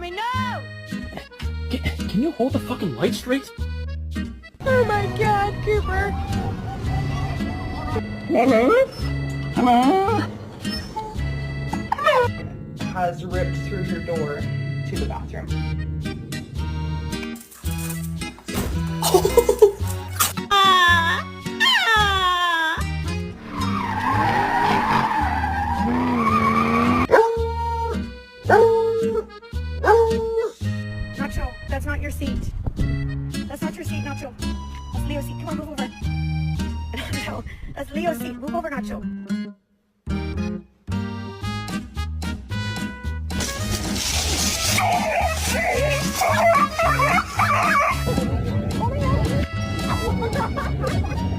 me, no! Can you hold the fucking light straight? Oh my god, Cooper! Hello? Has ripped through your door to the bathroom. Nacho, that's not your seat. That's not your seat, Nacho. That's Leo's seat. Come on, move over. Nacho, that's Leo's seat. Move over, Nacho. Oh my God.